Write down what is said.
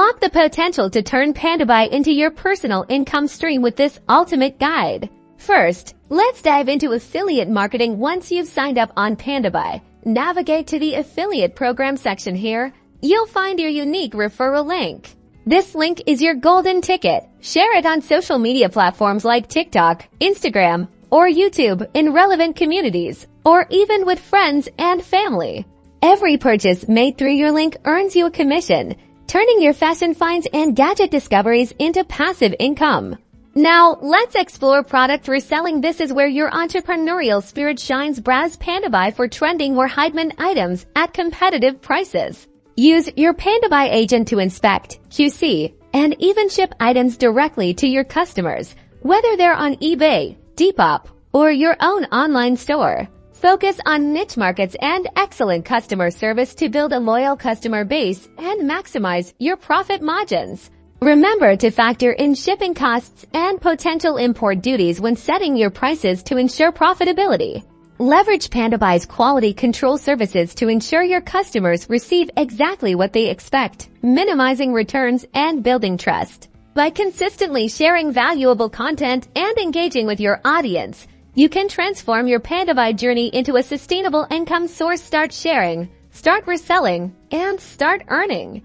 Unlock the potential to turn Pandabuy into your personal income stream with this ultimate guide. First, let's dive into affiliate marketing. Once you've signed up on Pandabuy, navigate to the affiliate program section here. You'll find your unique referral link. This link is your golden ticket. Share it on social media platforms like TikTok, Instagram, or YouTube in relevant communities, or even with friends and family. Every purchase made through your link earns you a commission, turning your fashion finds and gadget discoveries into passive income. Now, let's explore product reselling. This is where your entrepreneurial spirit shines. Browse Pandabuy for trending or high-demand items at competitive prices. Use your Pandabuy agent to inspect, QC, and even ship items directly to your customers, whether they're on eBay, Depop, or your own online store. Focus on niche markets and excellent customer service to build a loyal customer base and maximize your profit margins. Remember to factor in shipping costs and potential import duties when setting your prices to ensure profitability. Leverage Pandabuy's quality control services to ensure your customers receive exactly what they expect, minimizing returns and building trust. By consistently sharing valuable content and engaging with your audience, you can transform your Pandabuy journey into a sustainable income source. Start sharing, start reselling, and start earning.